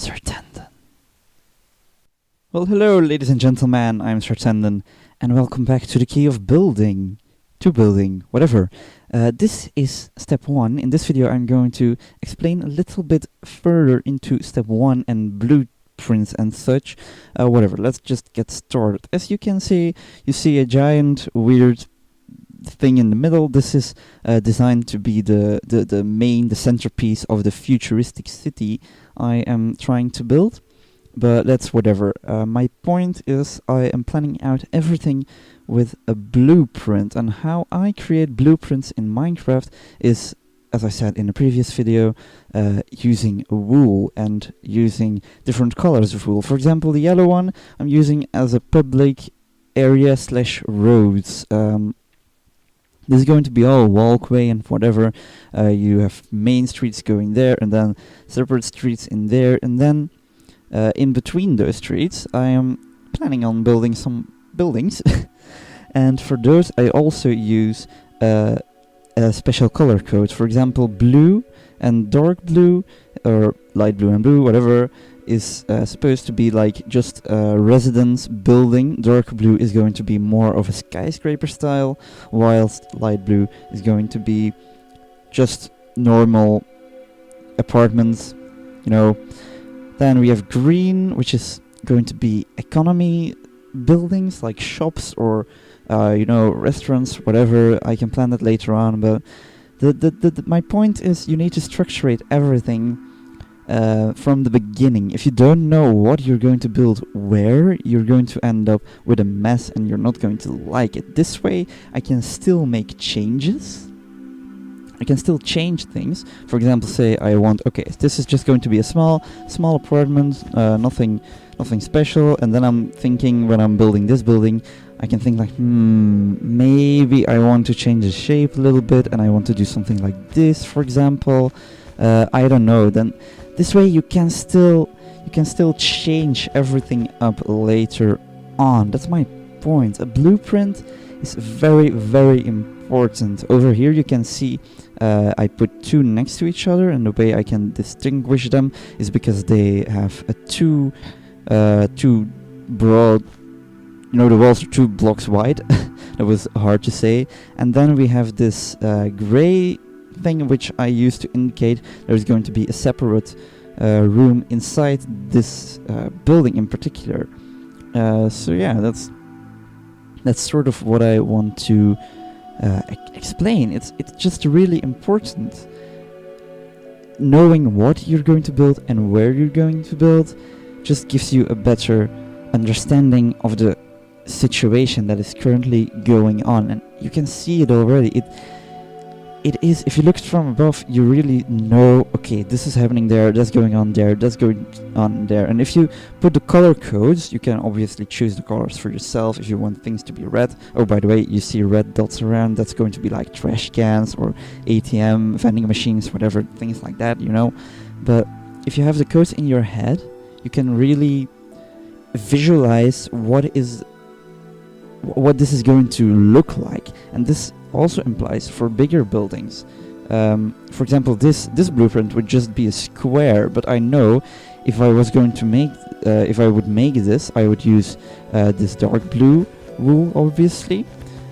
Sir Tendon. Well, hello, ladies and gentlemen, I'm Sir Tendon, and welcome back to the key of building. Whatever. This is step 1. In this video, I'm going to explain a little bit further into step 1 and blueprints and such. Whatever, let's just get started. As you can see, you see a giant, weird thing in the middle. This is designed to be the centerpiece of the futuristic city I am trying to build. But that's whatever. My point is I am planning out everything with a blueprint, and how I create blueprints in Minecraft is, as I said in a previous video, using wool and using different colors of wool. For example, the yellow one I'm using as a public area / roads. This is going to be all walkway and whatever. You have main streets going there, and then separate streets in there, and then in between those streets I am planning on building some buildings. And for those I also use a special color code. For example, blue and dark blue, or light blue and blue, whatever, is supposed to be like just a residence building. Dark blue is going to be more of a skyscraper style, whilst light blue is going to be just normal apartments, you know. Then we have green, which is going to be economy buildings like shops or restaurants, whatever. I can plan that later on, but my point is you need to structure everything from the beginning. If you don't know what you're going to build where, you're going to end up with a mess and you're not going to like it. This way I can still make changes. I can still change things. For example, say I want, okay, this is just going to be a small apartment, nothing special. And then I'm thinking, when I'm building this building, I can think like, maybe I want to change the shape a little bit, and I want to do something like this, for example. I don't know. Then this way you can still change everything up later on. That's my point. A blueprint is very, very important. Over here you can see I put two next to each other, and the way I can distinguish them is because they have a too broad, the walls are 2 blocks wide. That was hard to say. And then we have this gray thing which I use to indicate there's going to be a separate room inside this building in particular. So yeah, that's sort of what I want to explain. It's just really important. Knowing what you're going to build and where you're going to build just gives you a better understanding of the situation that is currently going on, and you can see it already. It is, if you look from above, you really know, okay, this is happening there, that's going on there, that's going on there. And if you put the color codes, you can obviously choose the colors for yourself if you want things to be red. Oh, by the way, you see red dots around, that's going to be like trash cans or ATM, vending machines, whatever, things like that, But if you have the codes in your head, you can really visualize what this is going to look like. And this also implies for bigger buildings. For example, this blueprint would just be a square, but I know if I was going to make, if I would make this, I would use this dark blue wool, obviously.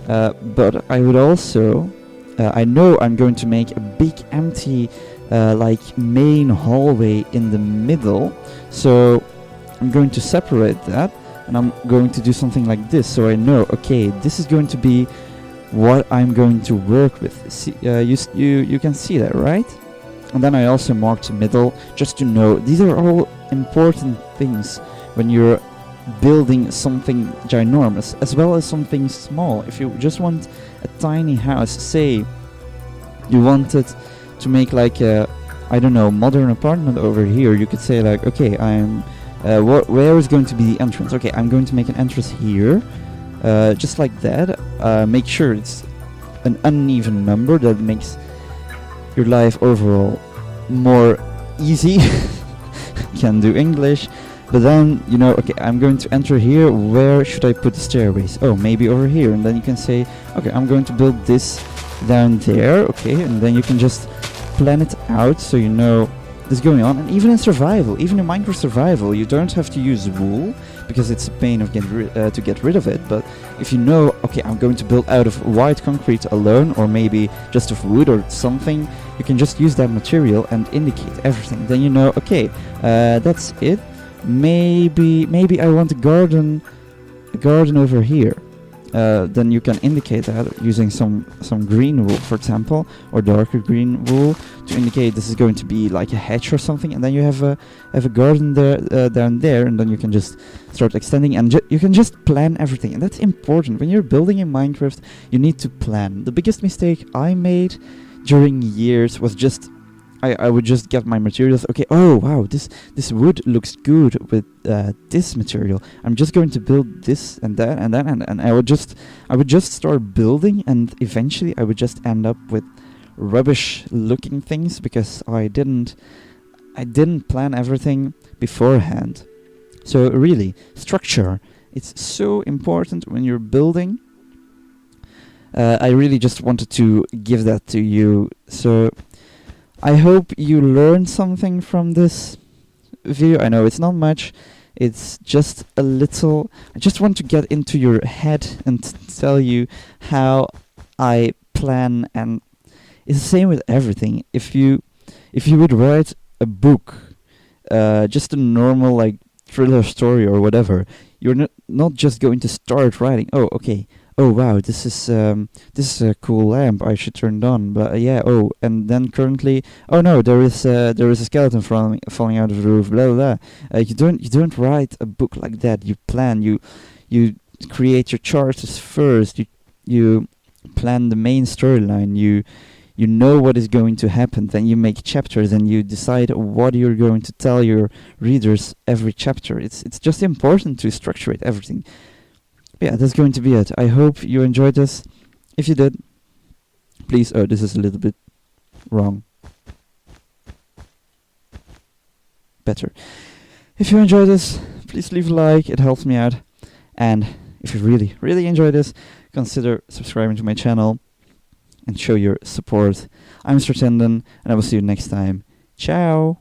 But I would also, I know I'm going to make a big empty, like main hallway in the middle. So I'm going to separate that, and I'm going to do something like this. So I know, okay, this is going to be what I'm going to work with. See, you can see that, right? And then I also marked the middle, just to know. These are all important things when you're building something ginormous, as well as something small. If you just want a tiny house, say you wanted to make like a, I don't know, modern apartment over here, you could say like, okay, where is going to be the entrance? Okay, I'm going to make an entrance here. Just like that. Make sure it's an uneven number. That makes your life overall more easy. Can do English. But then, okay, I'm going to enter here. Where should I put the stairways? Oh, maybe over here. And then you can say, okay, I'm going to build this down there. Okay, and then you can just plan it out so you know this going on. And even in survival, even in Minecraft survival, you don't have to use wool because it's a pain of to get rid of it. But if you know, okay, I'm going to build out of white concrete alone, or maybe just of wood or something, you can just use that material and indicate everything. Then you know, okay, that's it. Maybe I want a garden over here. Then you can indicate that using some green wool, for example, or darker green wool to indicate this is going to be like a hedge or something, and then you have a garden there down there, and then you can just start extending, and you can just plan everything. And that's important when you're building in Minecraft. You need to plan. The biggest mistake I made during years was just I would just get my materials. Okay, oh wow, this wood looks good with this material. I'm just going to build this and that and that, and I would just start building, and eventually I would just end up with rubbish looking things because I didn't plan everything beforehand. So really, structure, it's so important when you're building. I really just wanted to give that to you. So I hope you learned something from this video. I know it's not much, it's just a little. I just want to get into your head and tell you how I plan, and it's the same with everything. If you would write a book, just a normal like thriller story or whatever, you're not just going to start writing. Oh, okay. Oh wow, this is a cool lamp. I should turn it on. But yeah. Oh, and then currently, oh no, there is a skeleton falling out of the roof. Blah blah blah. You don't write a book like that. You plan. You create your characters first. You plan the main storyline. You know what is going to happen. Then you make chapters and you decide what you're going to tell your readers every chapter. It's just important to structure everything. Yeah, that's going to be it. I hope you enjoyed this. If you did, please... Oh, this is a little bit wrong. Better. If you enjoyed this, please leave a like. It helps me out. And if you really, really enjoyed this, consider subscribing to my channel and show your support. I'm Sir Tendon, and I will see you next time. Ciao!